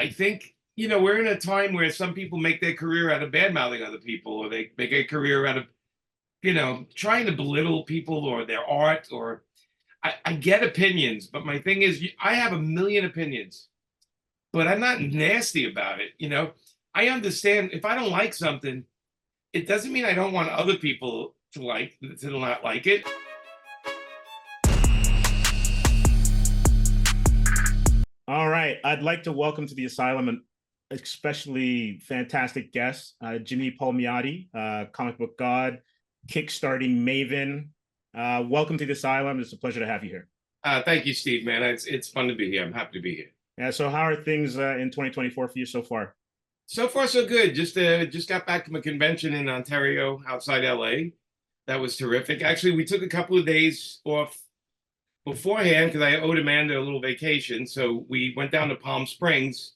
I think, we're in a time where some people make their career out of bad-mouthing other people, or they make a career out of, trying to belittle people or their art, or I get opinions, but my thing is I have a million opinions, but I'm not nasty about it. I understand if I don't like something, it doesn't mean I don't want other people to not like it. All right. I'd like to welcome to the Asylum an especially fantastic guest, Jimmy Palmiotti, comic book god, kickstarting maven. Welcome to the Asylum. It's a pleasure to have you here. Thank you, Steve, man. It's fun to be here. I'm happy to be here. Yeah. So how are things in 2024 for you so far? So far, so good. Just got back from a convention in Ontario outside LA. That was terrific. Actually, we took a couple of days off beforehand because I owed Amanda a little vacation. So we went down to Palm Springs,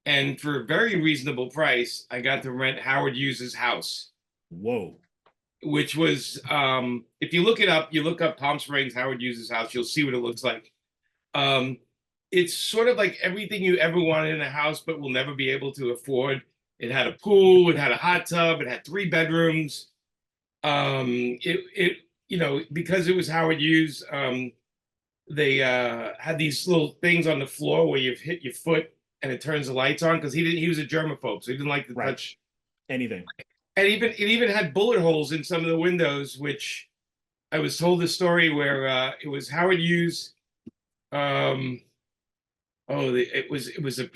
and for a very reasonable price, I got to rent Howard Hughes's house. Whoa. Which was, if you look it up, you look up Palm Springs, Howard Hughes's house, you'll see what it looks like. It's sort of like everything you ever wanted in a house, but will never be able to afford. It had a pool, it had a hot tub, it had 3 bedrooms. Because it was Howard Hughes, they had these little things on the floor where you hit your foot and it turns the lights on, because he was a germaphobe, so he didn't like to touch anything. And it even had bullet holes in some of the windows, which I was told a story where it was Howard Hughes. It was a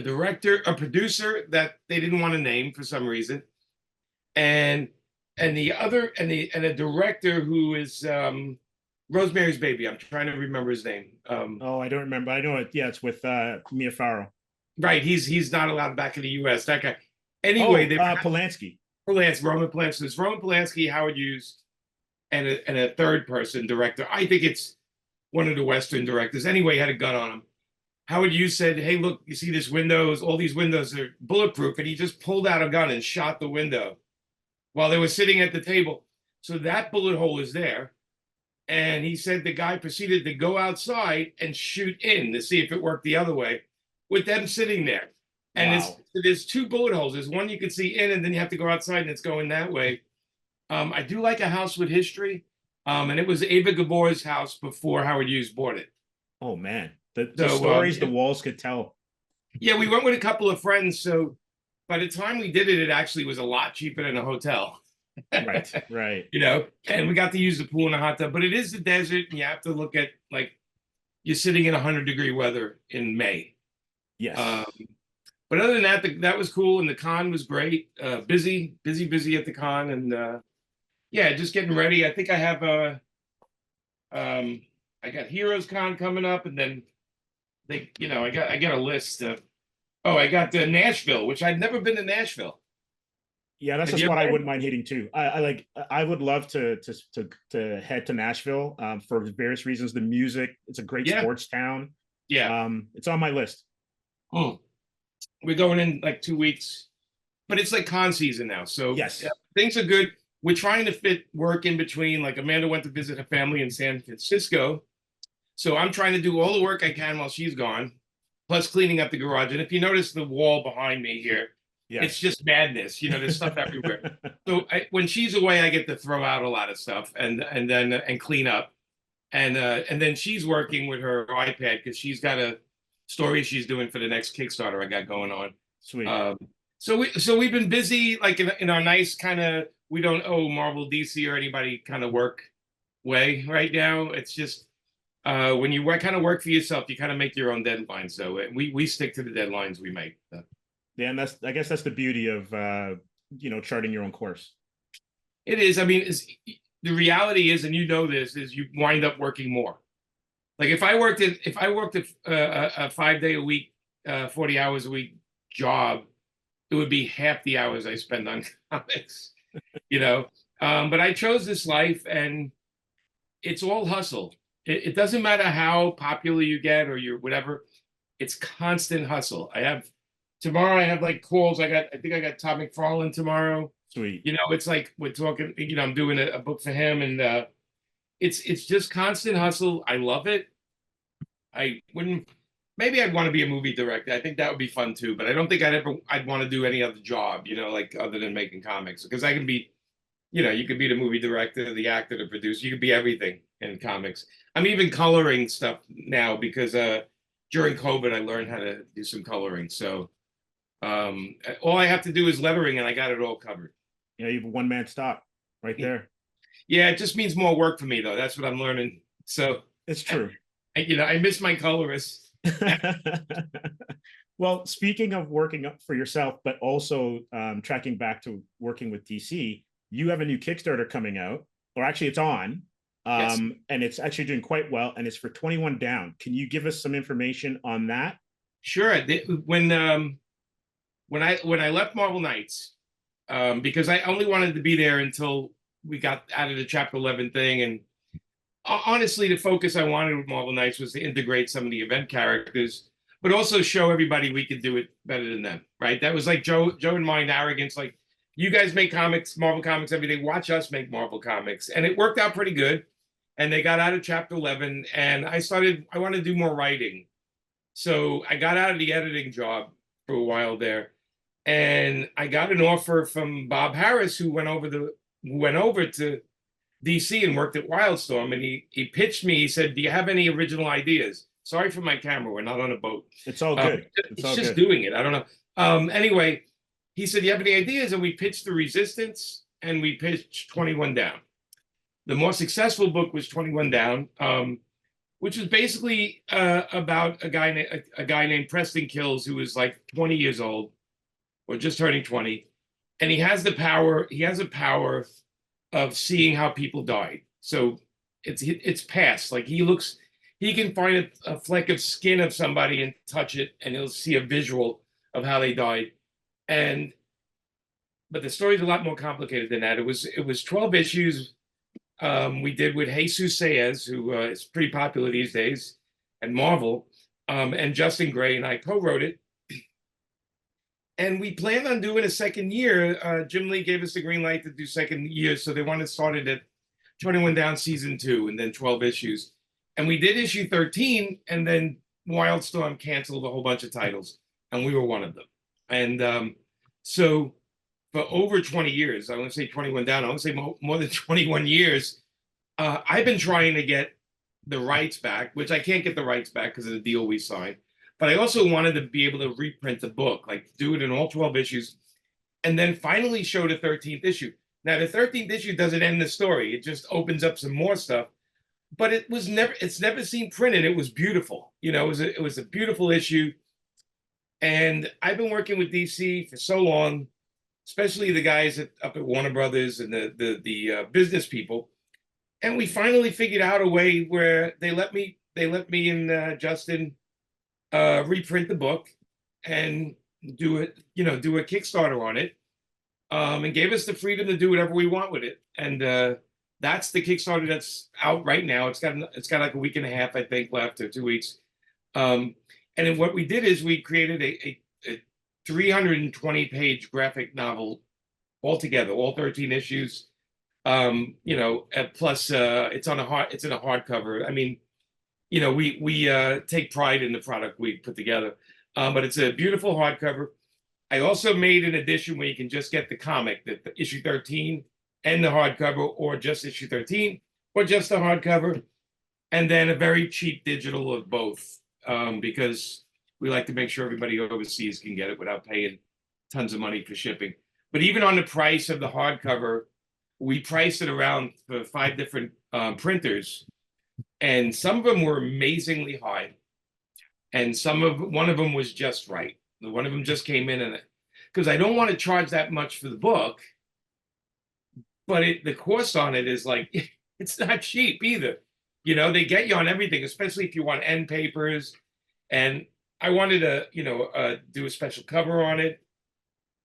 director, a producer that they didn't want to name for some reason, and a director who is Rosemary's Baby. I'm trying to remember his name. I don't remember. I know it. Yeah, it's with Mia Farrow. Right. He's not allowed back in the U.S. That guy. Anyway, Polanski. Roman Polanski. It's Roman Polanski, Howard Hughes, and a third person director. I think it's one of the Western directors. Anyway, he had a gun on him. Howard Hughes said, "Hey, look, you see this windows? All these windows are bulletproof." And he just pulled out a gun and shot the window while they were sitting at the table. So that bullet hole is there. And he said the guy proceeded to go outside and shoot in to see if it worked the other way, with them sitting there. And there's 2 bullet holes. There's one you can see in, and then you have to go outside, and it's going that way. I do like a house with history. And it was Ava Gabor's house before Howard Hughes bought it. Oh, man. The stories the walls could tell. Yeah, we went with a couple of friends. So by the time we did it, it actually was a lot cheaper than a hotel. Right. And we got to use the pool and the hot tub. But it is the desert, and you have to look at, like, you're sitting in 100-degree weather in May. Yes. But other than that, that was cool, and the con was great. Busy at the con, and just getting ready. I think I have I got Heroes Con coming up, and then I got a list of. Oh, I got Nashville, which I'd never been to Nashville. Yeah, that's just what I wouldn't mind hitting too. I would love to head to Nashville for various reasons. The music, it's a great sports town. Yeah, it's on my list. We're going in like 2 weeks, but it's like con season now, so yes, things are good. We're trying to fit work in between. Like, Amanda went to visit her family in San Francisco, so I'm trying to do all the work I can while she's gone, plus cleaning up the garage. And if you notice the wall behind me here, it's just madness. There's stuff everywhere. So when she's away, I get to throw out a lot of stuff and clean up. And then she's working with her iPad because she's got a story she's doing for the next Kickstarter I got going on. Sweet. So we've been busy, like in our nice kind of, we don't owe Marvel, DC, or anybody kind of work way right now. It's just when you kind of work for yourself, you kind of make your own deadlines. So we stick to the deadlines we make. Yeah, and I guess that's the beauty of charting your own course. It is. I mean, the reality is, and this, is you wind up working more. Like if I worked a 5-day a week, 40 hours a week job, it would be half the hours I spend on comics. But I chose this life, and it's all hustle. It doesn't matter how popular you get or you're whatever. It's constant hustle. Tomorrow I have like calls. I think I got Todd McFarlane tomorrow. Sweet. It's like we're talking, I'm doing a book for him, and it's just constant hustle. I love it. I wouldn't maybe I'd want to be a movie director. I think that would be fun too. But I don't think I'd want to do any other job, like other than making comics, because I can be, you could be the movie director, the actor, the producer. You could be everything in comics. I'm even coloring stuff now because during COVID I learned how to do some coloring. So all I have to do is lettering, and I got it all covered. You have a one-man stop right there. Yeah, it just means more work for me though. That's what I'm learning. So it's true. I miss my colorist. Well, speaking of working up for yourself, but also tracking back to working with DC, you have a new Kickstarter coming out, or actually it's on, Yes. and it's actually doing quite well, and it's for 21 Down. Can you give us some information on that? Sure. When I left Marvel Knights, because I only wanted to be there until we got out of the Chapter 11 thing, and honestly, the focus I wanted with Marvel Knights was to integrate some of the event characters, but also show everybody we could do it better than them, right? That was like Joe and mine arrogance, like, you guys make comics, Marvel comics every day, watch us make Marvel comics. And it worked out pretty good. And they got out of Chapter 11, and I wanted to do more writing. So I got out of the editing job for a while there, and I got an offer from Bob Harris, who went over to DC and worked at Wildstorm, and he pitched me. He said, "Do you have any original ideas?" Sorry for my camera. We're not on a boat. It's all good. It's just doing it. I don't know. Anyway, he said, "Do you have any ideas?" And we pitched The Resistance, and we pitched 21 Down. The more successful book was 21 Down, which was basically about a guy named Preston Kills, who was like 20 years old, or just turning 20, and he has a power of seeing how people died. So it's past. Like he can find a fleck of skin of somebody and touch it, and he'll see a visual of how they died. But the story's a lot more complicated than that. It was 12 issues. We did with Jesus Saez, who is pretty popular these days, and Marvel, and Justin Gray, and I co-wrote it. And we planned on doing a second year. Jim Lee gave us the green light to do second year, so they wanted to start it at 21 Down season 2, and then 12 issues. And we did issue 13, and then Wildstorm canceled a whole bunch of titles, and we were one of them. And so for over 20 years, I want to say 21 Down, I want to say more than 21 years, I've been trying to get the rights back, which I can't get the rights back because of the deal we signed. But I also wanted to be able to reprint the book, like do it in all 12 issues, and then finally show the 13th issue. Now, the 13th issue doesn't end the story. It just opens up some more stuff. But it's never seen printed. It was beautiful. It was a beautiful issue. And I've been working with DC for so long, especially the guys up at Warner Brothers and the business people. And we finally figured out a way where they let me and Justin reprint the book and do a Kickstarter on it, and gave us the freedom to do whatever we want with it. And that's the Kickstarter that's out right now. It's got like a week and a half, I think, left, or 2 weeks. And then what we did is we created a 320-page graphic novel altogether, all 13 issues. Plus it's in a hardcover. I mean, we take pride in the product we put together. But it's a beautiful hardcover. I also made an edition where you can just get the comic, the issue 13 and the hardcover, or just issue 13, or just the hardcover, and then a very cheap digital of both, because we like to make sure everybody overseas can get it without paying tons of money for shipping. But even on the price of the hardcover, we priced it around for 5 different printers, and some of them were amazingly high, and one of them was just right. One of them just came in, and because I don't want to charge that much for the book, but the cost on it is like, it's not cheap either. They get you on everything, especially if you want end papers. And I wanted to, do a special cover on it,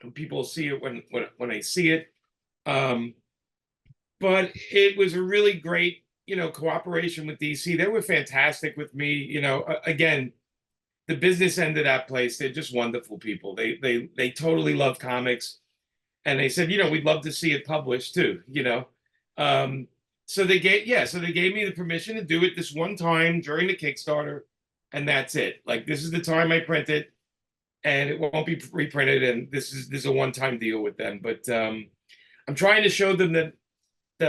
and people see it when I see it. But it was a really great, cooperation with DC. They were fantastic with me. Again, the business end of that place, they're just wonderful people. They totally love comics. And they said, we'd love to see it published too, So they gave me the permission to do it this one time during the Kickstarter. and that's it. Like, this is the time I print it, and it won't be reprinted, and this is a one-time deal with them. But I'm trying to show them that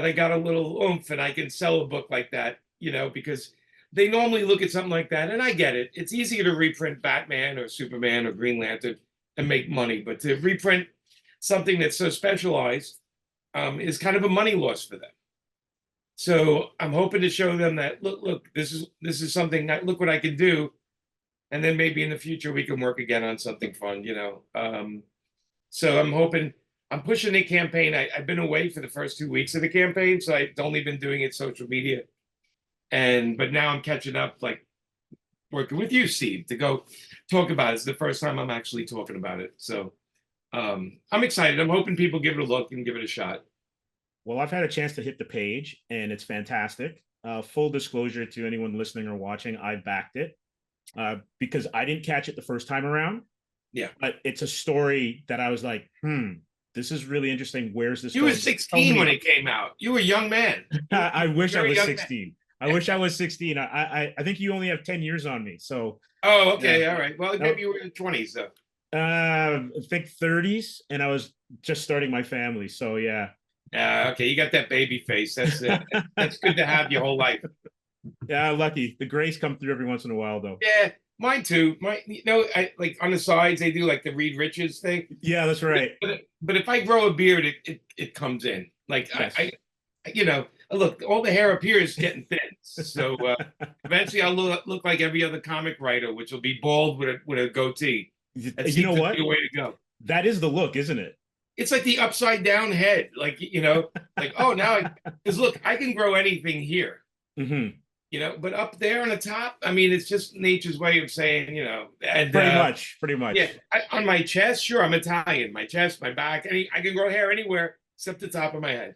I got a little oomph and I can sell a book like that, because they normally look at something like that, and I get it. It's easier to reprint Batman or Superman or Green Lantern and make money, but to reprint something that's so specialized is kind of a money loss for them. So I'm hoping to show them that look, this is something that, look what I can do, and then maybe in the future we can work again on something fun, So I'm pushing the campaign. I've been away for the first 2 weeks of the campaign, so I've only been doing it social media, but now I'm catching up, like working with you, Steve, to go talk about it. It's the first time I'm actually talking about it, so I'm excited. I'm hoping people give it a look and give it a shot. Well, I've had a chance to hit the page, and it's fantastic. Full disclosure to anyone listening or watching, I backed it because I didn't catch it the first time around. Yeah. But it's a story that I was like, this is really interesting. Where's this? You were 16 when it came out. You were a young man. I wish I was 16. Man. I wish I was 16. I think you only have 10 years on me. So. Oh, okay. All right. Well, maybe you were in the 20s, though. I think 30s, and I was just starting my family. So, yeah. Okay, you got that baby face. That's it. That's good to have your whole life. Yeah, lucky. The grays come through every once in a while, though. Yeah, mine too. I like on the sides they do like the Reed Richards thing. Yeah, that's right. But if I grow a beard, it comes in. Like yes. I look, all the hair up here is getting thin. So eventually I'll look like every other comic writer, which will be bald with a goatee. You know what? The way to go. That is the look, isn't it? It's like the upside down head, like like, oh, now because look, I can grow anything here, but up there on the top, I mean, it's just nature's way of saying, and pretty much. Yeah, on my chest, sure, I'm Italian. My chest, my back, I can grow hair anywhere except the top of my head.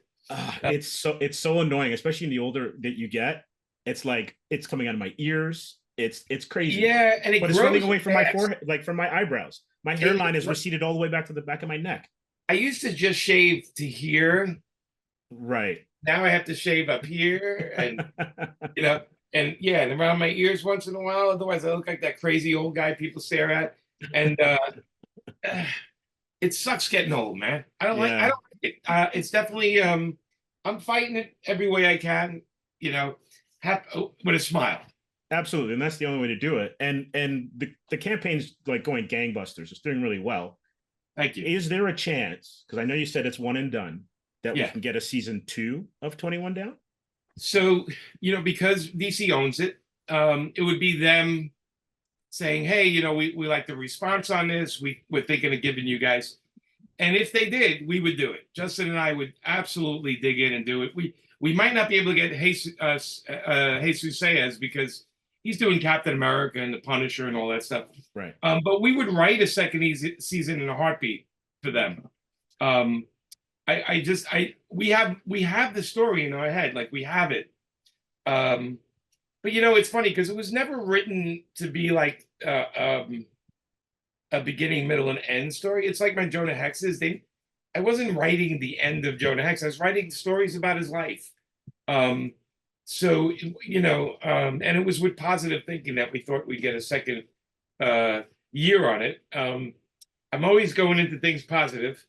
It's so annoying, especially in the older that you get. It's like it's coming out of my ears. It's crazy. Yeah, but it's running away from my forehead, like from my eyebrows. My hairline is receded all the way back to the back of my neck. I used to just shave to here. Right. Now I have to shave up here and, and around my ears once in a while. Otherwise I look like that crazy old guy people stare at. And it sucks getting old, man. I don't like it. It's definitely, I'm fighting it every way I can, with a smile. Absolutely. And that's the only way to do it. And the campaign's like going gangbusters. It's doing really well. Thank you. Is there a chance, because I know you said it's one and done, that we can get a season 2 of 21 Down? So, because DC owns it, it would be them saying, hey, we like the response on this. We're thinking of giving you guys. And if they did, we would do it. Justin and I would absolutely dig in and do it. We might not be able to get Jesus Sayas because he's doing Captain America and the Punisher and all that stuff. Right. But we would write a second season in a heartbeat for them. We have the story in our head, like we have it. But it's funny because it was never written to be like a beginning, middle, and end story. It's like my Jonah Hexes. I wasn't writing the end of Jonah Hex. I was writing stories about his life. So, and it was with positive thinking that we thought we'd get a second year on it. I'm always going into things positive.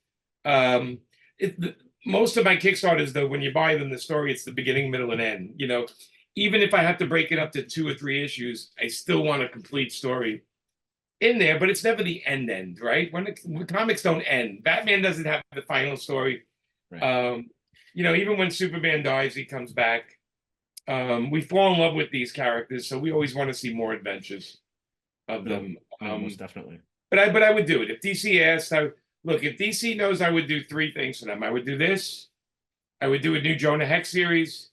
Most of my Kickstarters, though, when you buy them, the story, it's the beginning, middle, and end. Even if I have to break it up to 2 or 3 issues, I still want a complete story in there, but it's never the end, right? When comics don't end. Batman doesn't have the final story. Right. Even when Superman dies, he comes back. We fall in love with these characters, so we always want to see more adventures of them. Most definitely. But I would do it. If DC asked, if DC knows, I would do 3 things for them. I would do this, I would do a new Jonah Hex series,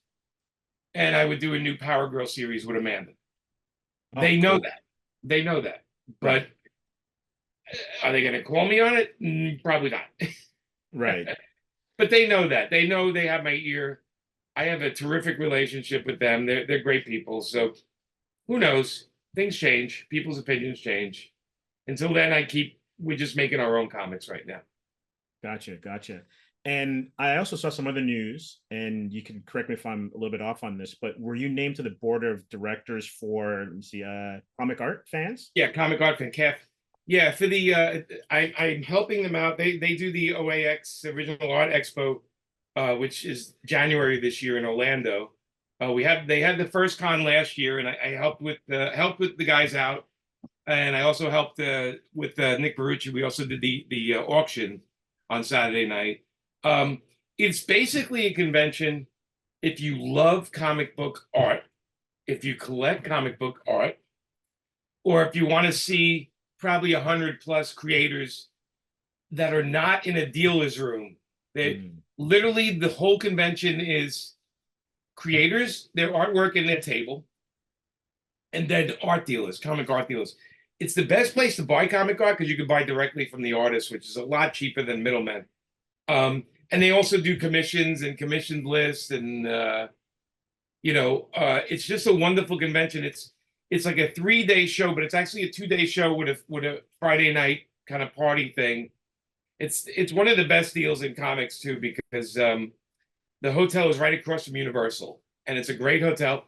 and I would do a new Power Girl series with Amanda. They know that. They know that. But are they going to call me on it? Probably not. Right. But they know that. They know they have my ear. I have a terrific relationship with them. They're great people. So who knows? Things change. People's opinions change. Until then, we're just making our own comics right now. Gotcha. And I also saw some other news, and you can correct me if I'm a little bit off on this, but were you named to the board of directors for, let me see, Comic Art Fans? Yeah, Comic Art Fan Caf. Yeah, for the I'm helping them out. They do the OAX Original Art Expo, which is January this year in Orlando. They had the first con last year, and I helped with the guys out, and I also helped with Nick Barucci. We also did the auction on Saturday night. It's basically a convention if you love comic book art, if you collect comic book art, or if you want to see probably 100+ creators that are not in a dealer's room. Literally the whole convention is creators, their artwork in their table, and then art dealers, comic art dealers. It's the best place to buy comic art because you can buy directly from the artist, which is a lot cheaper than middlemen. And they also do commissions and commissioned lists, and it's just a wonderful convention. It's like a 3-day show, but it's actually a 2-day show with a Friday night kind of party thing. It's one of the best deals in comics too, because the hotel is right across from Universal, and it's a great hotel,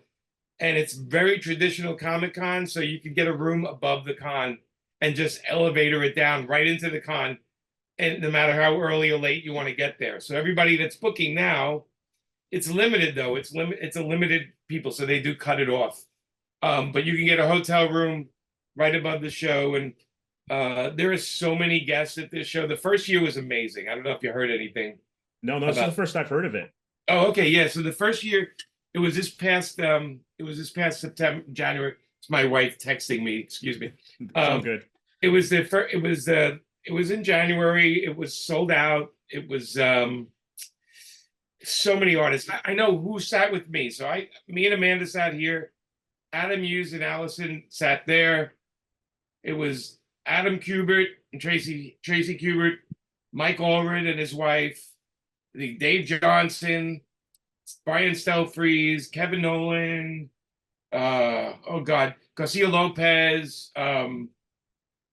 and it's very traditional Comic Con, so you can get a room above the con and just elevator it down right into the con, and no matter how early or late you want to get there. So everybody that's booking now, it's limited though. It's a limited people, so they do cut it off. But you can get a hotel room right above the show, and there are so many guests at this show. The first year was amazing. I don't know if you heard anything. No, this is the first I've heard of it. Oh, okay, yeah. So the first year, it was this past September, January. It's my wife texting me. Excuse me. Good. It was the first. It was in January. It was sold out. It was so many artists. I know who sat with me. So me and Amanda sat here. Adam Hughes and Allison sat there. It was Adam Kubert and Tracy Kubert, Mike Allred and his wife, Dave Johnson, Brian Stelfreeze, Kevin Nolan, Garcia Lopez. Man,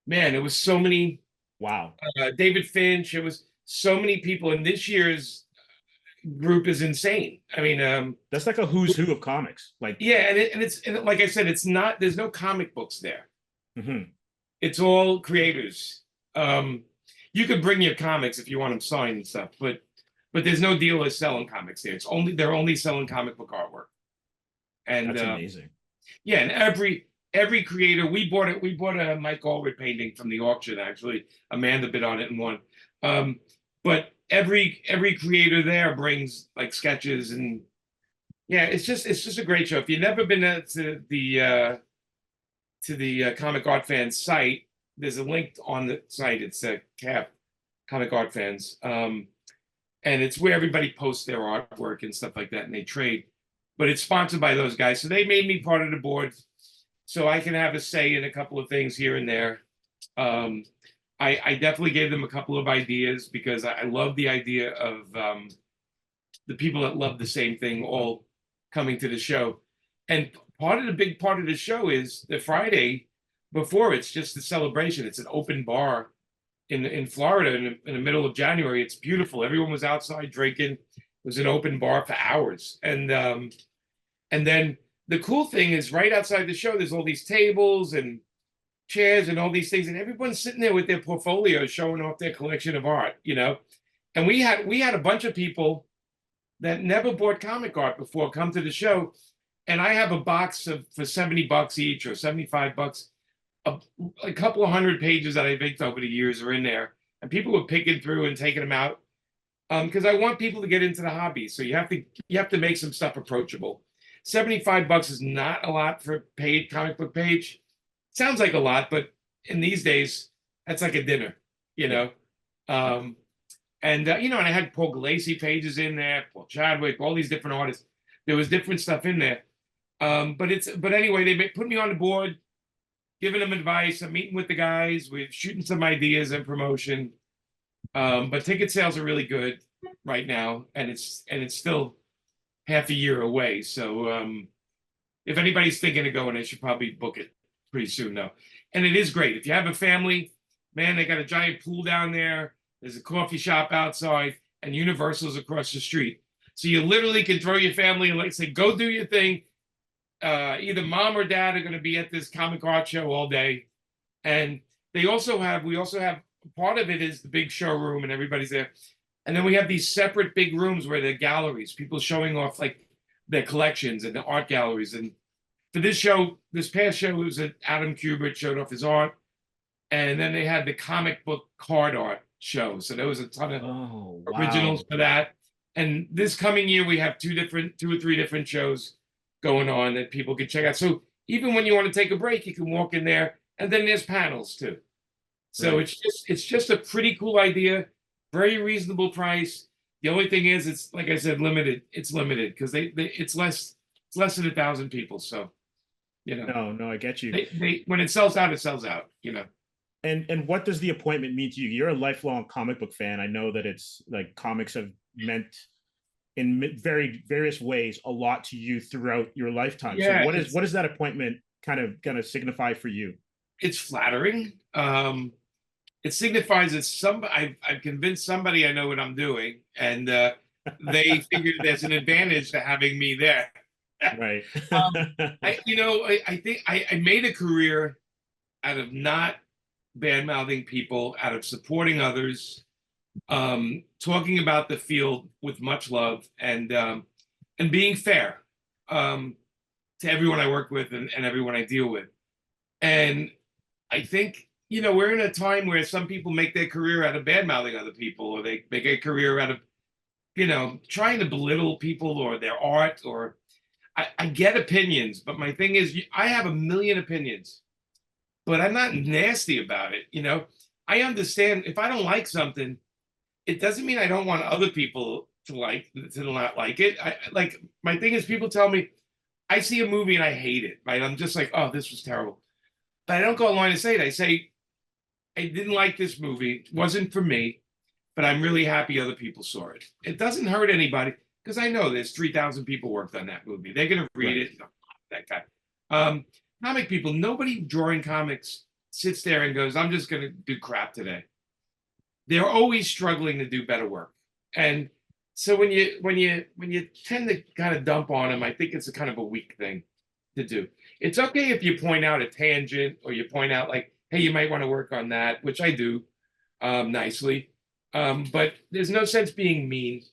it was so many. Wow. David Finch. It was so many people, and this year's group is insane. I mean, that's like a who's who of comics. Like, yeah, and like I said, it's not. There's no comic books there. Mm-hmm. It's all creators. You could bring your comics if you want them signed and stuff, but there's no dealers selling comics there. They're only selling comic book artwork. And that's amazing. Yeah, and every creator, we bought a Mike Allred painting from the auction. Actually, Amanda bid on it and won. But every creator there brings like sketches, and yeah, it's just a great show. If you've never been to the Comic Art Fans site, there's a link on the site. It's CAF, Comic Art Fans, and it's where everybody posts their artwork and stuff like that, and they trade. But it's sponsored by those guys, so they made me part of the board, so I can have a say in a couple of things here and there. I definitely gave them a couple of ideas because I love the idea of the people that love the same thing all coming to the show. And big part of the show is the Friday before. It's just a celebration. It's an open bar in Florida in the middle of January. It's beautiful. Everyone was outside drinking. It was an open bar for hours. And then the cool thing is right outside the show, there's all these tables and chairs and all these things, and everyone's sitting there with their portfolios showing off their collection of art, And we had a bunch of people that never bought comic art before come to the show, and I have a box for $70 each or $75. A couple of 100 pages that I've inked over the years are in there, and people were picking through and taking them out because I want people to get into the hobby. So you have to make some stuff approachable. $75 is not a lot for a paid comic book page. Sounds like a lot, but in these days, that's like a dinner, And I had Paul Galassi pages in there, Paul Chadwick, all these different artists. There was different stuff in there. But anyway, they put me on the board, giving them advice. I'm meeting with the guys. We're shooting some ideas and promotion. But ticket sales are really good right now, and it's still half a year away. So if anybody's thinking of going, they should probably book it pretty soon, though. And it is great. If you have a family, man, they got a giant pool down there. There's a coffee shop outside. and Universal's across the street. So you literally can throw your family and like say, go do your thing. Either mom or dad are going to be at this comic art show all day. And we also have part of it is the big showroom and everybody's there. And then we have these separate big rooms where they're galleries, people showing off like their collections and the art galleries. And for this past show, it was that Adam Kubert showed off his art. And then they had the comic book card art show. So there was a ton of originals for that. And this coming year, we have two or three different shows going on that people can check out. So even when you want to take a break, you can walk in there. And then there's panels too. So right. It's just a pretty cool idea, very reasonable price. The only thing is, it's like I said, limited. It's limited because it's less than 1,000 people. So, you know. No, I get you. They when it sells out, it sells out. You know. And what does the appointment mean to you? You're a lifelong comic book fan. I know that it's like comics have meant in very various ways a lot to you throughout your lifetime. Yeah, so what is that appointment kind of signify for you? It's flattering. It signifies that I've convinced somebody I know what I'm doing, and they figured there's an advantage to having me there. Right. I think I made a career out of not bad-mouthing people, out of supporting others, talking about the field with much love, and being fair to everyone I work with and everyone I deal with. And I think, we're in a time where some people make their career out of bad-mouthing other people, or they make a career out of, trying to belittle people or their art, or I get opinions, but my thing is I have a million opinions, but I'm not nasty about it. I understand if I don't like something, it doesn't mean I don't want other people to not like it. My thing is, people tell me I see a movie and I hate it, right? I'm just like, oh, this was terrible. But I don't go online and say it. I say, I didn't like this movie. It wasn't for me, but I'm really happy other people saw it. It doesn't hurt anybody because I know there's 3,000 people worked on that movie. They're going to read it. No, that guy. Comic people, nobody drawing comics sits there and goes, I'm just going to do crap today. They're always struggling to do better work. And so when you tend to kind of dump on them, I think it's a kind of a weak thing to do. It's okay if you point out a tangent or you point out like, hey, you might want to work on that, which I do nicely. But there's no sense being mean.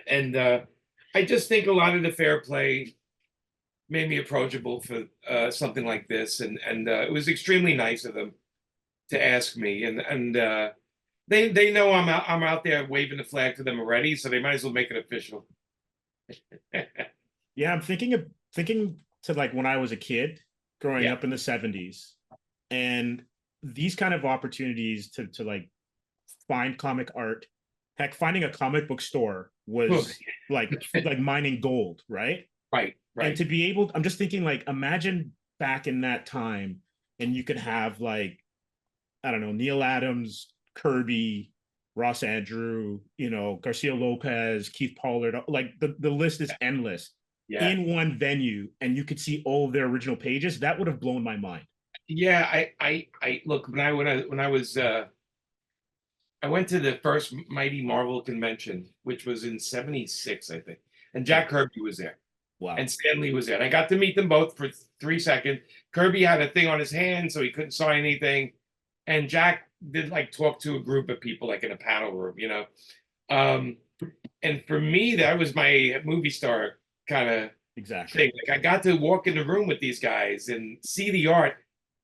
And I just think a lot of the fair play made me approachable for something like this. And it was extremely nice of them to ask me. And they know I'm out there waving the flag to them already, so they might as well make it official. Yeah, I'm thinking to like when I was a kid growing up in the 70s, and these kind of opportunities to like find comic art, heck, finding a comic book store was like mining gold, right? Right. And to be able, I'm just thinking like, imagine back in that time and you could have like, I don't know, Neil Adams, Kirby, Ross Andrew, Garcia Lopez, Keith Pollard, like the list is endless in one venue, and you could see all of their original pages. That would have blown my mind. Yeah, I look, when I was I went to the first Mighty Marvel convention, which was in '76, I think, and Jack Kirby was there. Wow. And Stan Lee was there. And I got to meet them both for 3 seconds. Kirby had a thing on his hand, so he couldn't sign anything. And Jack did like talk to a group of people, like in a panel room, And for me, that was my movie star kind of thing. Like I got to walk in the room with these guys and see the art.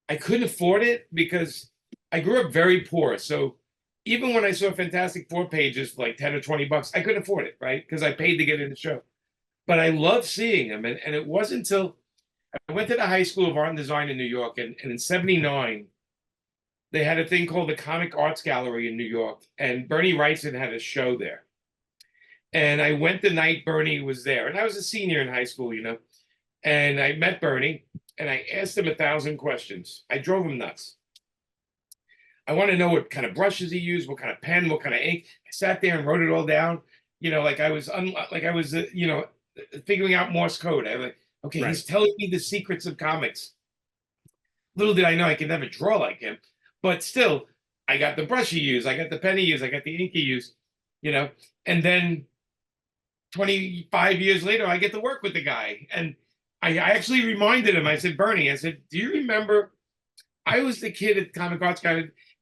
I couldn't afford it because I grew up very poor. So even when I saw Fantastic Four pages for like 10 or 20 bucks, I couldn't afford it, right? Because I paid to get in the show. But I loved seeing them. And it wasn't until I went to the High School of Art and Design in New York. And in '79, they had a thing called the Comic Arts Gallery in New York. And Bernie Wrightson had a show there. And I went the night Bernie was there. And I was a senior in high school, And I met Bernie. And I asked him 1,000 questions. I drove him nuts. I want to know what kind of brushes he used, what kind of pen, what kind of ink. I sat there and wrote it all down. Like I was figuring out Morse code. I was like, okay, right. He's telling me the secrets of comics. Little did I know I could never draw like him, but still, I got the brush he used, I got the pen he used, I got the ink he used. you know. And then 25 years later, I get to work with the guy. And I actually reminded him, I said, Bernie, I said, do you remember I was the kid at Comic Arts Guy?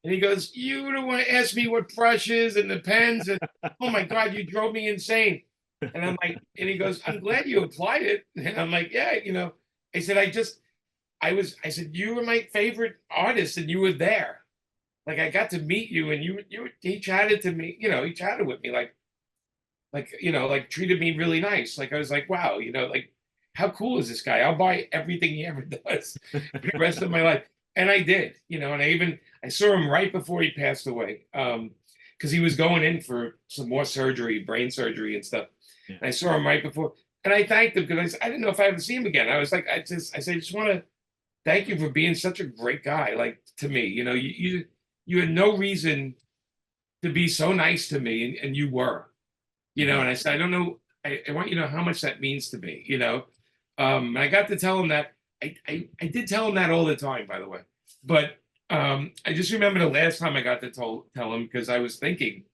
And he goes, you don't want to ask me what brushes and the pens. And oh my God, you drove me insane. And I'm like, and he goes, I'm glad you applied it. And I'm like, yeah, you know, I said, I said, you were my favorite artist and you were there. Like I got to meet you and he chatted to me, you know, he chatted with me like, you know, like treated me really nice. Like I was like, wow, you know, like how cool is this guy? I'll buy everything he ever does for the rest of my life. And I did, you know, and I saw him right before he passed away. Because he was going in for some more surgery, brain surgery and stuff. Yeah. And I saw him right before. And I thanked him because I didn't know if I ever see him again. I was like, I said, I just want to thank you for being such a great guy, like to me. You know, you had no reason to be so nice to me, and you were. You know, and I said, I don't know, I want you to know how much that means to me, you know. And I got to tell him that. I did tell him that all the time, by the way. But I just remember the last time I got to tell him, because I was thinking,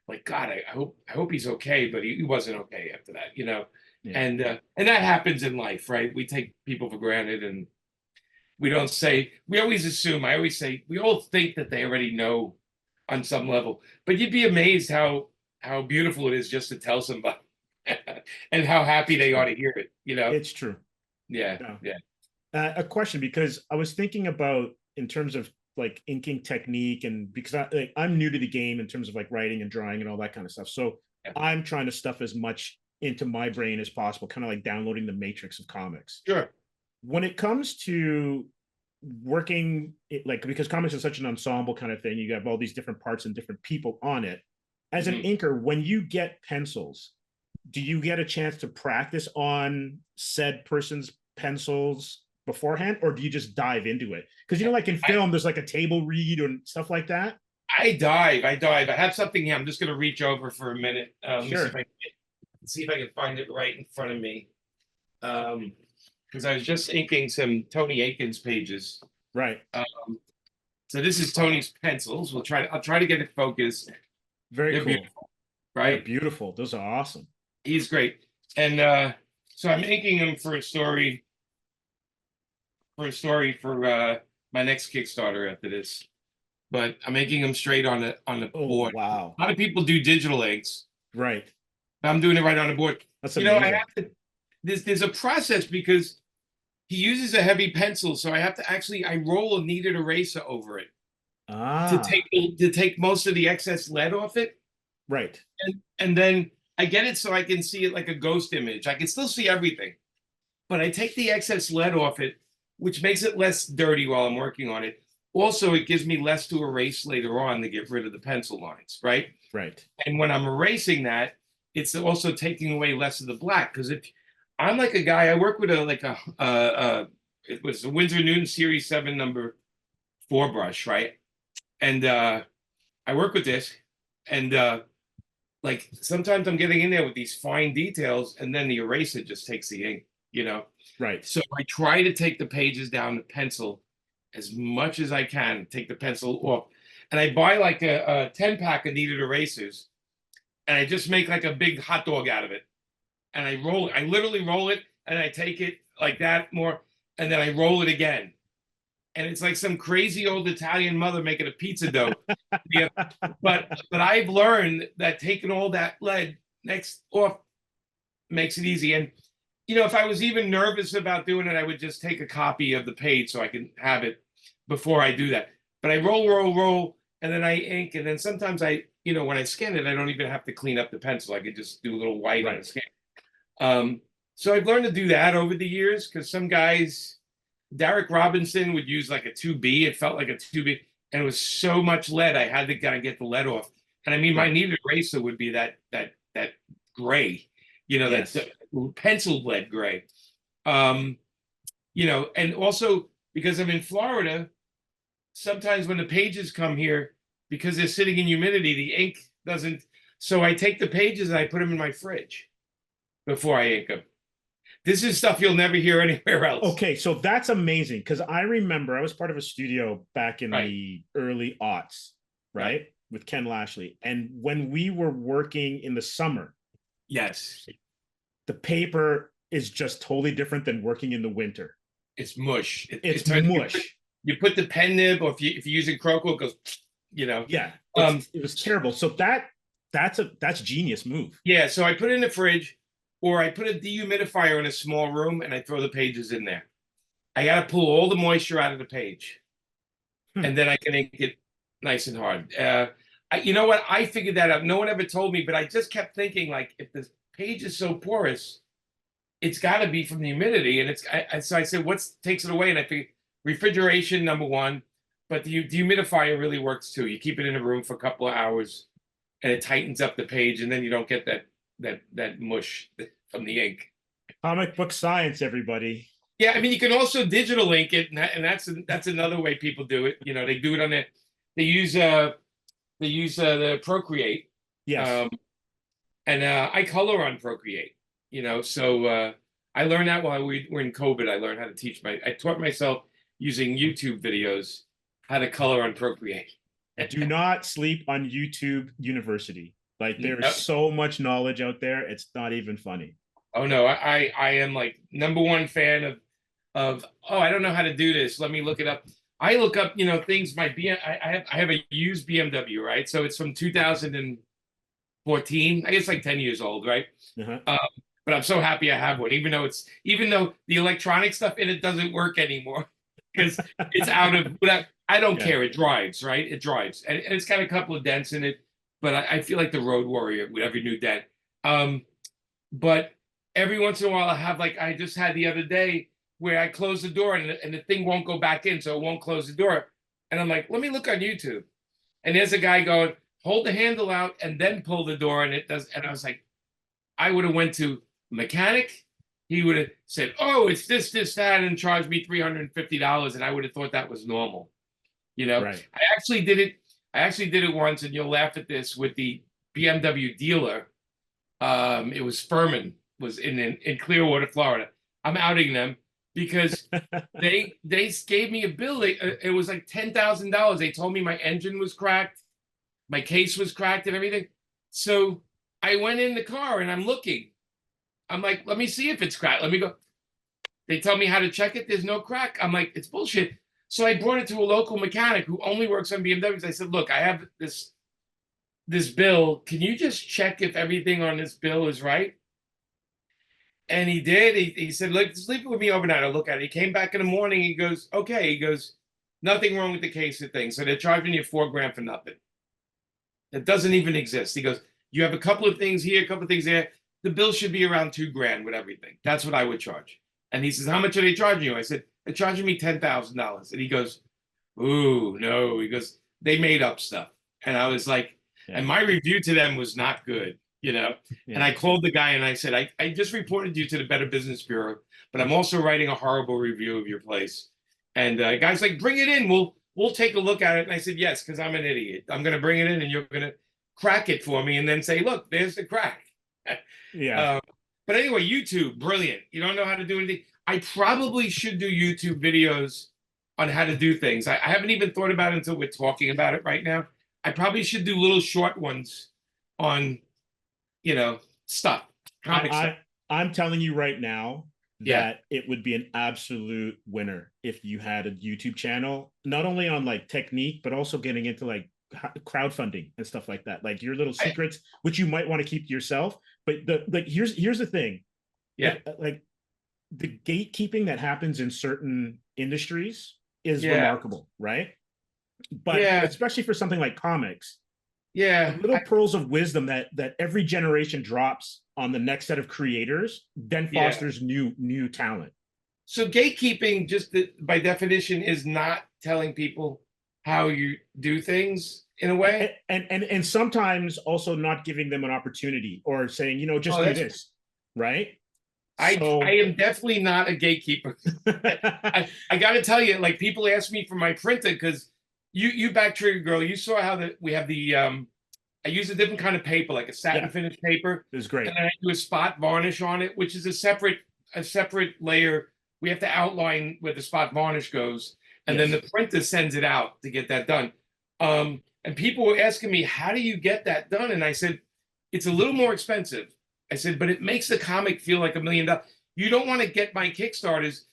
like, God, I hope he's okay, but he wasn't okay after that, you know. Yeah. And that happens in life, right? We take people for granted, and we don't say. We always assume. I always say we all think that they already know on some level, but you'd be amazed how beautiful it is just to tell somebody, and how happy they ought to hear it. You know, it's true. Yeah. A question, because I was thinking about in terms of like inking technique, and because I'm new to the game in terms of like writing and drawing and all that kind of stuff. So I'm trying to stuff as much into my brain as possible, kind of like downloading the matrix of comics. Sure. When it comes to working like, because comics is such an ensemble kind of thing, you have all these different parts and different people on it. As an inker, when you get pencils, do you get a chance to practice on said person's pencils beforehand, or do you just dive into it? Because, you know, like in film, there's like a table read and stuff like that. I dive. I have something here. I'm just going to reach over for a minute. Sure. See if I can find it right in front of me. Because I was just inking some Tony Akins pages. Right. So this is Tony's pencils. I'll try to get it focused. Very cool. Beautiful, right? They're beautiful. Those are awesome. He's great. And so I'm inking him for a story for my next Kickstarter after this. But I'm inking them straight on the board. Wow. A lot of people do digital inks. Right. I'm doing it right on the board. That's amazing. You know, I have to, there's a process because he uses a heavy pencil, so I have to I roll a kneaded eraser over it to take most of the excess lead off it. Right. And then I get it so I can see it like a ghost image. I can still see everything, but I take the excess lead off it, which makes it less dirty while I'm working on it. Also, it gives me less to erase later on to get rid of the pencil lines, right? Right. And when I'm erasing that, it's also taking away less of the black. Because if I'm like a guy, I work with it was a Winsor Newton Series 7 number 4 brush, right? And I work with this, and like sometimes I'm getting in there with these fine details, and then the eraser just takes the ink, you know? Right. So I try to take the pages down to pencil as much as I can, take the pencil off. And I buy like a 10-pack of kneaded erasers, and I just make like a big hot dog out of it. And I roll it. I literally roll it, and I take it like that more, and then I roll it again. And it's like some crazy old Italian mother making a pizza dough. Yeah. But I've learned that taking all that lead next off makes it easy. And you know, if I was even nervous about doing it, I would just take a copy of the page so I can have it before I do that. But I roll, and then I ink, and then sometimes you know, when I scan it, I don't even have to clean up the pencil. I could just do a little white on the scan. So I've learned to do that over the years, because some guys, Derek Robinson would use like a 2B. It felt like a 2B, and it was so much lead, I had to kind of get the lead off. And I mean, my kneaded eraser would be that gray, you know, yes, that pencil lead gray. You know, and also because I'm in Florida, sometimes when the pages come here, because they're sitting in humidity, the ink doesn't. So I take the pages and I put them in my fridge before I ink them. This is stuff you'll never hear anywhere else. Okay, so that's amazing, because I remember I was part of a studio back in the early aughts, right? with Ken Lashley. And when we were working in the summer, Yes. the paper is just totally different than working in the winter. It's mush. It's mush. You put the pen nib, or if you're using Croco, it goes, Yeah, it was terrible. So that's genius move. Yeah, so I put it in the fridge, or I put a dehumidifier in a small room, and I throw the pages in there. I got to pull all the moisture out of the page, and then I can ink it nice and hard. You know what? I figured that out. No one ever told me, but I just kept thinking, like, if the page is so porous, it's got to be from the humidity. And so I said, what takes it away? And I figured refrigeration, number one, but the dehumidifier really works too. You keep it in a room for a couple of hours, and it tightens up the page, and then you don't get that mush from the ink. Comic book science, everybody. Yeah, I mean, you can also digital ink it, and that's another way people do it. They do it on they use the Procreate. Yes. And I color on Procreate. So I learned that while we were in COVID. I learned how to I taught myself using YouTube videos how to color on Procreate. Do not sleep on YouTube University. Like, there is so much knowledge out there. It's not even funny. Oh no, I am like #1 fan of I don't know how to do this. Let me look it up. I look up, things. I have a used BMW, right? So it's from 2014. I guess like 10 years old, right? Uh-huh. But I'm so happy I have one, even though the electronic stuff in it doesn't work anymore because it's out of. I don't care. It drives, right? It drives, and it's got a couple of dents in it. But I feel like the road warrior with every new dent. But every once in a while, I have, like I just had the other day, where I close the door and the thing won't go back in, so it won't close the door. And I'm like, let me look on YouTube. And there's a guy going, hold the handle out and then pull the door, and it does. And I was like, I would have went to a mechanic. He would have said, oh, it's this, that, and charged me $350, and I would have thought that was normal. Right. I actually did it once, and you'll laugh at this, with the BMW dealer. It was Furman, was in Clearwater, Florida. I'm outing them because they gave me a bill. It was like $10,000. They told me my engine was cracked, my case was cracked, and everything. So I went in the car and I'm looking. I'm like, let me see if it's cracked. Let me go. They tell me how to check it. There's no crack. I'm like, it's bullshit. So I brought it to a local mechanic who only works on BMWs. I said, look, I have this bill. Can you just check if everything on this bill is right? And he did. He said, look, sleep with me overnight. I'll look at it. He came back in the morning. He goes, okay. He goes, nothing wrong with the case of things. So they're charging you $4,000 for nothing. It doesn't even exist. He goes, you have a couple of things here, a couple of things there. The bill should be around $2,000 with everything. That's what I would charge. And he says, how much are they charging you? I said, they're charging me $10,000. And he goes, ooh, no. He goes, they made up stuff. And I was like, and my review to them was not good. And I called the guy and I said, I just reported you to the Better Business Bureau, but I'm also writing a horrible review of your place. And the guy's like, bring it in. We'll take a look at it. And I said, yes, because I'm an idiot. I'm going to bring it in and you're going to crack it for me and then say, look, there's the crack. Yeah. But anyway, YouTube, brilliant. You don't know how to do anything. I probably should do YouTube videos on how to do things. I haven't even thought about it until we're talking about it right now. I probably should do little short ones on stuff, comic stuff. I'm telling you right now that it would be an absolute winner if you had a YouTube channel, not only on like technique, but also getting into like crowdfunding and stuff like that, like your little secrets, which you might want to keep to yourself. But here's the thing. Like the gatekeeping that happens in certain industries is remarkable, right? But especially for something like comics, little pearls of wisdom that every generation drops on the next set of creators then fosters new talent. So gatekeeping, just by definition, is not telling people how you do things in a way, and sometimes also not giving them an opportunity or saying, just do this, right? I am definitely not a gatekeeper. I got to tell you, like, people ask me for my printer because you back Trigger Girl, you saw how we have the I use a different kind of paper, like a satin finish paper. It's great. And then I do a spot varnish on it, which is a separate layer. We have to outline where the spot varnish goes, and then the printer sends it out to get that done. And people were asking me, how do you get that done? And I said, it's a little more expensive. I said, but it makes the comic feel like $1 million. You don't want to get my Kickstarters,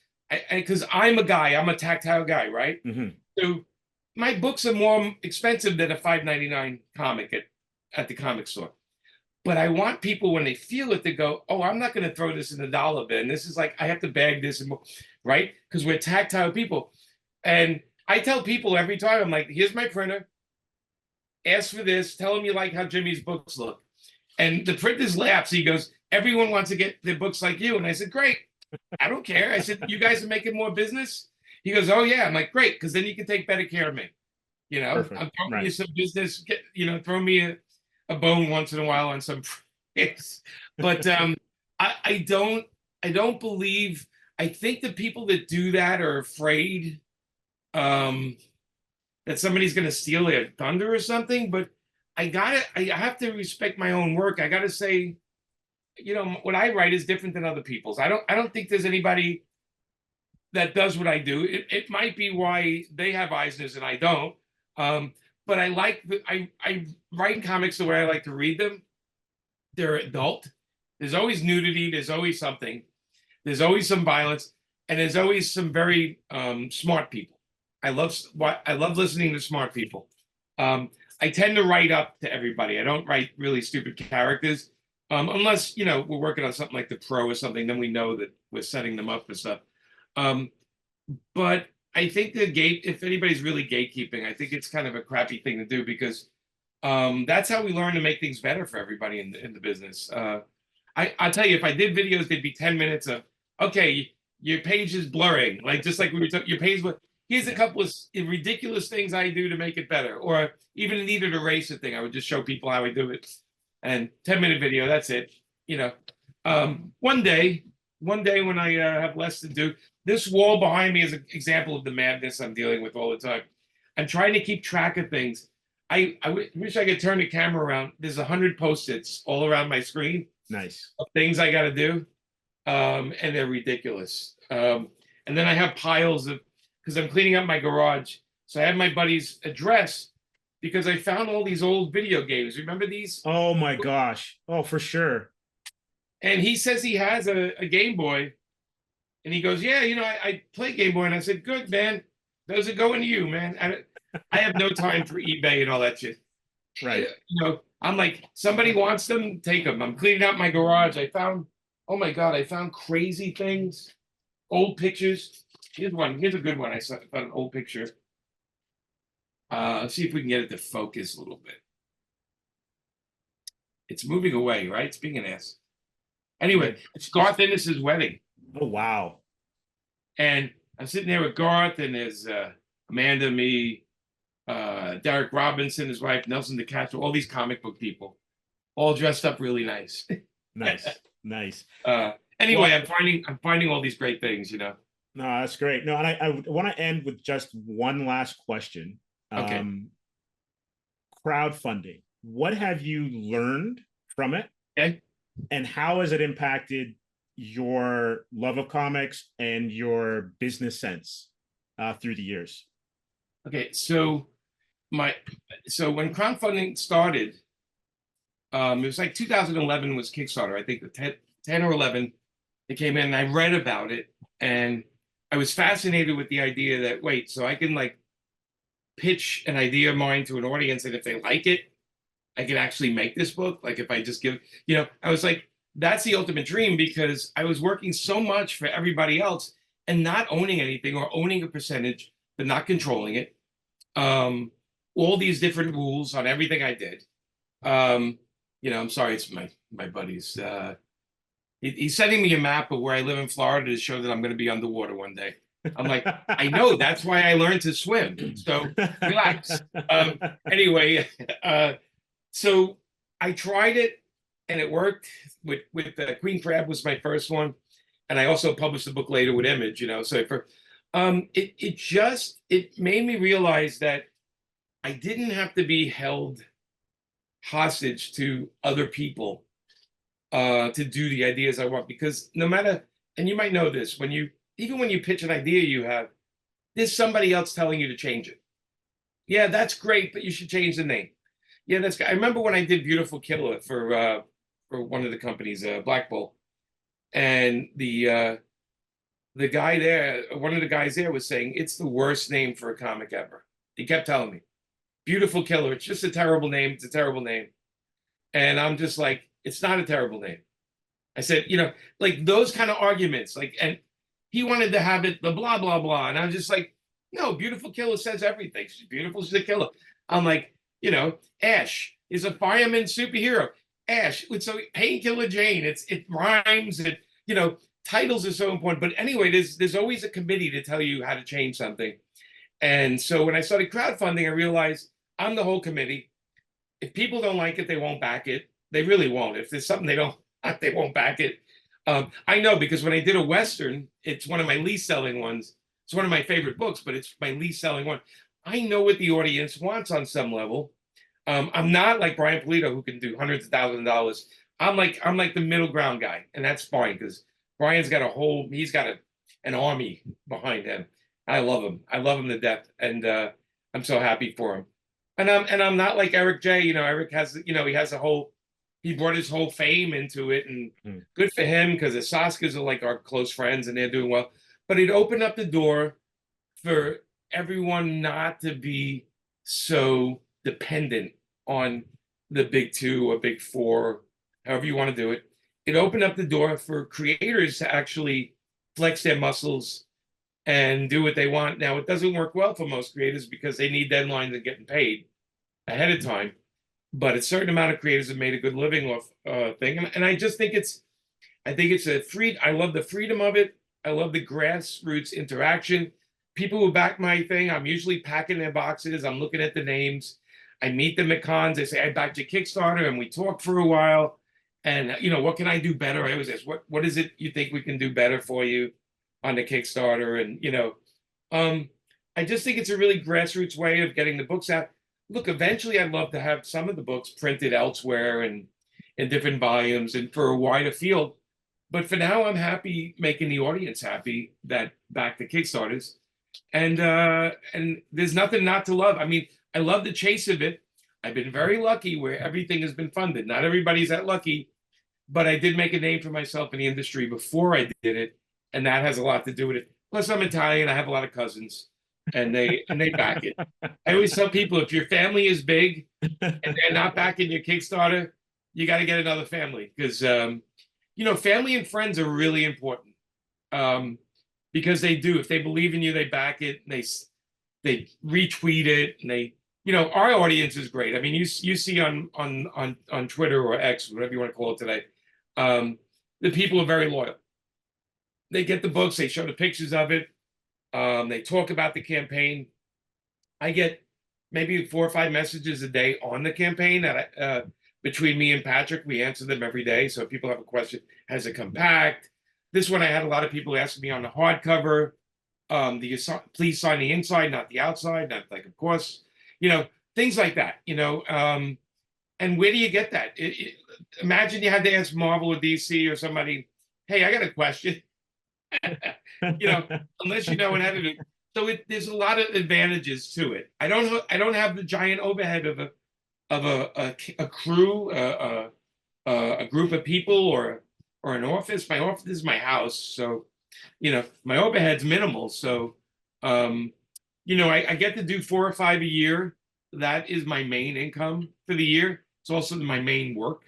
because I'm a tactile guy, right? Mm-hmm. So my books are more expensive than a $5.99 comic at the comic store. But I want people, when they feel it, to go, oh, I'm not going to throw this in the dollar bin. This is like, I have to bag this, right? Because we're tactile people. And I tell people every time, I'm like, here's my printer. Ask for this. Tell them you like how Jimmy's books look. And the printer's laughs. He goes, everyone wants to get their books like you. And I said, great. I don't care. I said, you guys are making more business? He goes, oh, yeah. I'm like, great, because then you can take better care of me. You know, Perfect. I'm throwing you some business, throw me a bone once in a while on some price. But I don't believe, I think the people that do that are afraid that somebody's going to steal their thunder or something. But I have to respect my own work. I got to say, what I write is different than other people's. I don't think there's anybody that does what I do. It might be why they have Eisners and I don't. But I write comics the way I like to read them. They're adult. There's always nudity. There's always something. There's always some violence, and there's always some very smart people. I love listening to smart people. I tend to write up to everybody. I don't write really stupid characters, unless we're working on something like The Pro or something. Then we know that we're setting them up for stuff. But I think if anybody's really gatekeeping, I think it's kind of a crappy thing to do, because that's how we learn to make things better for everybody in the business. I'll tell you, if I did videos, they'd be 10 minutes of, okay, your page is blurring, like just like we were talking, your page. Here's a couple of ridiculous things I do to make it better, or even needed erase a thing. I would just show people how I do it, and 10-minute video. That's it. One day when I have less to do, this wall behind me is an example of the madness I'm dealing with all the time. I'm trying to keep track of things. I wish I could turn the camera around. There's 100 Post-its all around my screen. Nice. Of things I got to do, and they're ridiculous. And then I have piles of, because I'm cleaning up my garage. So I have my buddy's address, because I found all these old video games. Remember these? Oh my gosh. Oh, for sure. And he says he has a Game Boy. And he goes, yeah, I play Game Boy. And I said, good, man. Those are going to you, man. I have no time for eBay and all that shit. Right. I'm like, somebody wants them, take them. I'm cleaning out my garage. Oh my God, I found crazy things, old pictures. Here's a good one. I found an old picture. Let's see if we can get it to focus a little bit. It's moving away, right? It's being an ass. Anyway, it's Garth Ennis's wedding. Oh, wow. And I'm sitting there with Garth, and there's Amanda, me, Derek Robinson, his wife, Nelson DeCastro, all these comic book people, all dressed up really nice. Nice. Anyway, I'm finding all these great things, No, that's great. No, and I want to end with just one last question. Okay. Crowdfunding. What have you learned from it? Okay. And how has it impacted your love of comics and your business sense through the years? Okay, so when crowdfunding started, it was like 2011 was Kickstarter. I think the 10 or 11, it came in, and I read about it, and I was fascinated with the idea that, wait, so I can like pitch an idea of mine to an audience, and if they like it, I can actually make this book. Like if I just give, I was like, that's the ultimate dream, because I was working so much for everybody else and not owning anything, or owning a percentage, but not controlling it. All these different rules on everything I did. I'm sorry, it's my buddies. He's sending me a map of where I live in Florida to show that I'm going to be underwater one day. I'm like, I know, that's why I learned to swim. So relax. Anyway, so I tried it, and it worked with Queen Crab was my first one. And I also published a book later with Image, so it made me realize that I didn't have to be held hostage to other people to do the ideas I want, because no matter, and you might know this, even when you pitch an idea you have, there's somebody else telling you to change it. Yeah, that's great, but you should change the name. Yeah, that's. I remember when I did Beautiful Killer for one of the companies, Black Bull, and the guy there, one of the guys there was saying it's the worst name for a comic ever. He kept telling me, Beautiful Killer, it's just a terrible name. It's a terrible name. And I'm just like, it's not a terrible name. I said, like those kind of arguments, like, and he wanted to have it the blah, blah, blah. And I'm just like, no, Beautiful Killer says everything. She's beautiful, she's a killer. I'm like, Ash is a fireman superhero. Ash, so Painkiller Jane, it rhymes, and titles are so important. But anyway, there's always a committee to tell you how to change something. And so when I started crowdfunding, I realized I'm the whole committee. If people don't like it, they won't back it. They really won't. If there's something they don't like, they won't back it. I know, because when I did a Western, it's one of my least selling ones. It's one of my favorite books, but it's my least selling one. I know what the audience wants on some level. I'm not like Brian Polito, who can do hundreds of thousands of dollars. I'm like the middle ground guy, and that's fine, because Brian's got he's got an army behind him. I love him. I love him to death, and I'm so happy for him. And I'm not like Eric J. Eric has he brought his whole fame into it, and good for him, because the Saskas are like our close friends and they're doing well. But it opened up the door for everyone not to be so dependent on the big two or big four, however you want to do it. It opened up the door for creators to actually flex their muscles and do what they want. Now, it doesn't work well for most creators because they need deadlines and getting paid ahead of time. But a certain amount of creators have made a good living off thing. And I just think it's a free. I love the freedom of it. I love the grassroots interaction. People who back my thing, I'm usually packing their boxes. I'm looking at the names. I meet them at cons. They say, I backed your Kickstarter, and we talk for a while. And, what can I do better? I always ask, what is it you think we can do better for you on the Kickstarter? And, I just think it's a really grassroots way of getting the books out. Look, eventually I'd love to have some of the books printed elsewhere and in different volumes and for a wider field. But for now, I'm happy making the audience happy that back the Kickstarters. And there's nothing not to love. I mean, I love the chase of it. I've been very lucky where everything has been funded. Not everybody's that lucky, but I did make a name for myself in the industry before I did it. And that has a lot to do with it. Plus, I'm Italian. I have a lot of cousins. And they back it. I always tell people, if your family is big and they're not backing your Kickstarter, you got to get another family, because family and friends are really important, because they do. If they believe in you, they back it. And they retweet it, and they our audience is great. I mean, you see on Twitter or X, whatever you want to call it today, the people are very loyal. They get the books, they show the pictures of it. They talk about the campaign. I get maybe 4 or 5 messages a day on the campaign that between me and Patrick, we answer them every day. So if people have a question, has it come back? This one, I had a lot of people asking me on the hardcover. Please sign the inside, not the outside. Not like, of course, things like that. And where do you get that? Imagine you had to ask Marvel or DC or somebody, hey, I got a question. Unless you know an editor. So there's a lot of advantages to it. I don't have the giant overhead of a crew, a group of people, or an office. My office is my house, so my overhead's minimal. So I get to do 4 or 5 a year. That is my main income for the year. It's also my main work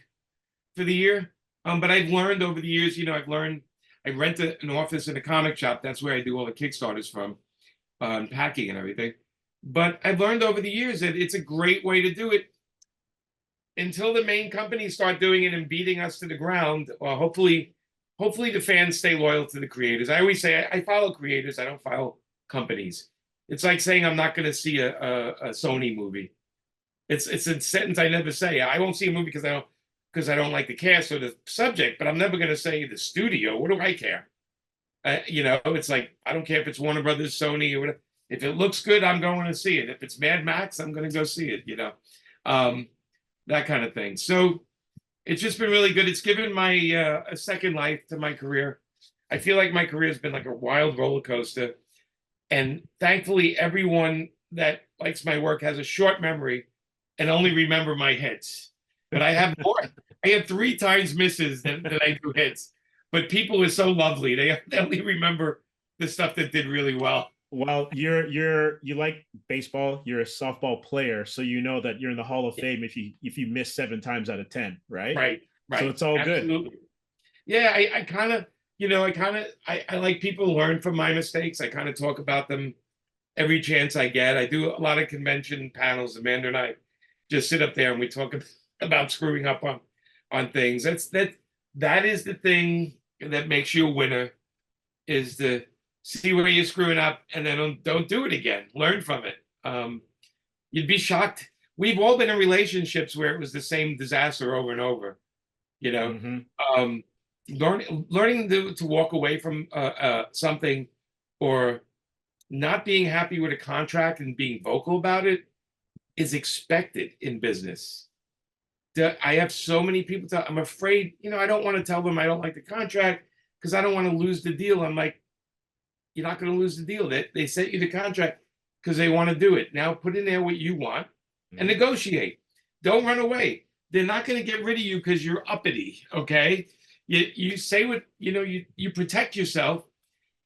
for the year. But I've learned over the years. I rent an office in a comic shop. That's where I do all the Kickstarters from, packing and everything. But I've learned over the years that it's a great way to do it. Until the main companies start doing it and beating us to the ground, hopefully the fans stay loyal to the creators. I always say I follow creators. I don't follow companies. It's like saying I'm not going to see a Sony movie. It's a sentence I never say. I won't see a movie because I don't like the cast or the subject, but I'm never going to say the studio. What do I care? It's like, I don't care if it's Warner Brothers, Sony, or whatever. If it looks good, I'm going to see it. If it's Mad Max, I'm going to go see it, that kind of thing. So it's just been really good. It's given my a second life to my career. I feel like my career has been like a wild roller coaster. And thankfully, everyone that likes my work has a short memory and only remember my hits. But I have more. I have 3 times misses than I do hits. But people are so lovely. They only remember the stuff that did really well. Well, you like baseball. You're a softball player, so you know that you're in the Hall of Fame if you miss 7 times out of 10, right? Right. So it's all Absolutely. good. Yeah, I kind of, I like people to learn from my mistakes. I kind of talk about them every chance I get. I do a lot of convention panels. Amanda and I just sit up there and we talk about screwing up on things. That is the thing that makes you a winner, is to see where you're screwing up and then don't do it again. Learn from it. You'd be shocked. We've all been in relationships where it was the same disaster over and over. You know, learning to walk away from something, or not being happy with a contract and being vocal about it, is expected in business. I have so many people I'm afraid, I don't want to tell them I don't like the contract because I don't want to lose the deal. I'm like, you're not going to lose the deal. They sent you the contract because they want to do it. Now put in there what you want and negotiate. Don't run away. They're not going to get rid of you because you're uppity. Okay. You say what, you protect yourself.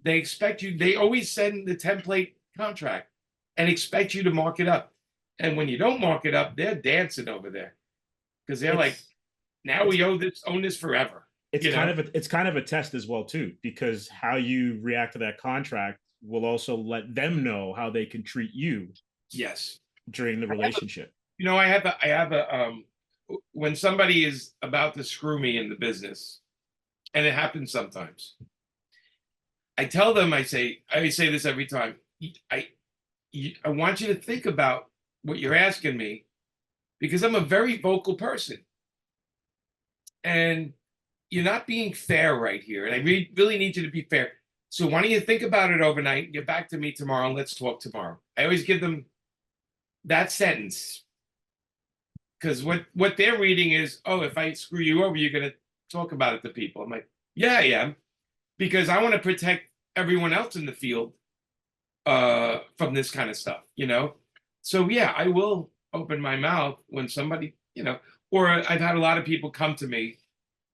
They expect you. They always send the template contract and expect you to mark it up. And when you don't mark it up, they're dancing over there because they're like, now we own this forever. It's kind of a test as well too, because how you react to that contract will also let them know how they can treat you. Yes. During the relationship. I have a when somebody is about to screw me in the business, and it happens sometimes, I tell them, I say this every time. I want you to think about what you're asking me, because I'm a very vocal person. And you're not being fair right here. And I really need you to be fair. So why don't you think about it overnight and get back to me tomorrow and let's talk tomorrow. I always give them that sentence. Because what they're reading is, oh, if I screw you over, you're going to talk about it to people. I'm like, yeah, I am. Because I want to protect everyone else in the field from this kind of stuff, So yeah, I will open my mouth when somebody, or I've had a lot of people come to me,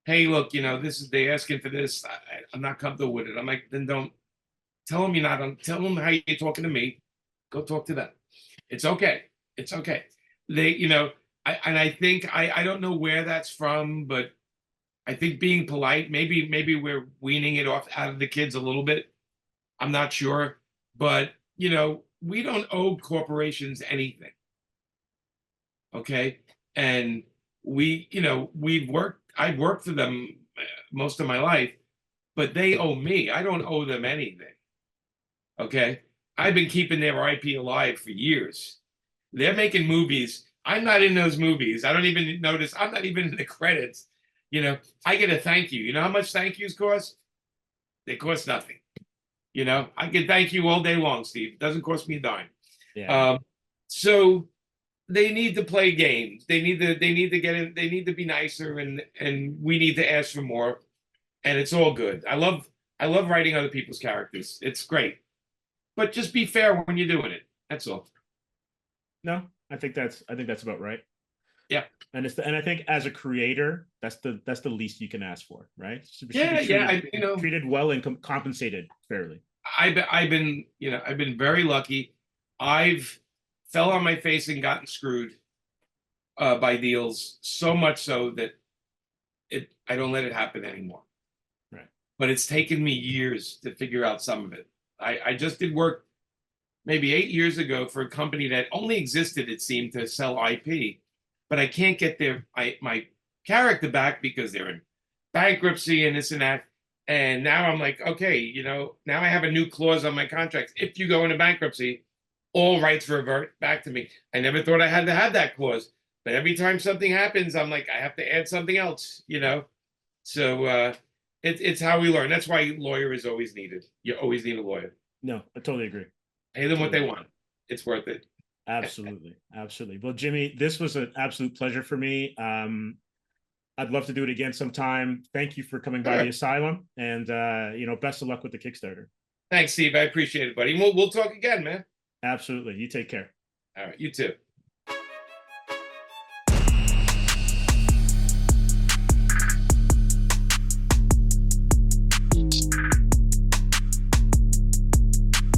hey, look, they're asking for this. I'm not comfortable with it. I'm like, then don't tell them you're not. Tell them how you're talking to me. Go talk to them. It's okay. It's okay. I think I don't know where that's from, but I think being polite, maybe we're weaning it off out of the kids a little bit. I'm not sure, but we don't owe corporations anything. Okay. And I've worked for them most of my life, but they owe me. I don't owe them anything. Okay. I've been keeping their IP alive for years. They're making movies. I'm not in those movies. I don't even notice. I'm not even in the credits. I get a thank you. You know how much thank yous cost? They cost nothing. I can thank you all day long, Steve. It doesn't cost me a dime. Yeah. So they need to play games. They need to get in. They need to be nicer, and we need to ask for more. And it's all good. I love writing other people's characters. It's great, but just be fair when you're doing it. That's all. No, I think that's about right. Yeah. And I think as a creator, that's the least you can ask for, right? Treated well and compensated fairly. I've been very lucky. I've fell on my face and gotten screwed by deals, so much so that I don't let it happen anymore. Right. But it's taken me years to figure out some of it. I just did work maybe 8 years ago for a company that only existed, it seemed, to sell IP, but I can't get my character back because they're in bankruptcy and this and that. And now I'm like, okay, now I have a new clause on my contract. If you go into bankruptcy, all rights revert back to me. I never thought I had to have that clause, but every time something happens, I'm like, I have to add something else, So it's how we learn. That's why lawyer is always needed. You always need a lawyer. No, I totally agree. Pay them what they want. It's worth it. Absolutely. Well, Jimmy, this was an absolute pleasure for me. I'd love to do it again sometime. Thank you for coming by the Asylum, and best of luck with the Kickstarter. Thanks, Steve. I appreciate it, buddy. We'll talk again, man. Absolutely. You take care. All right, you too.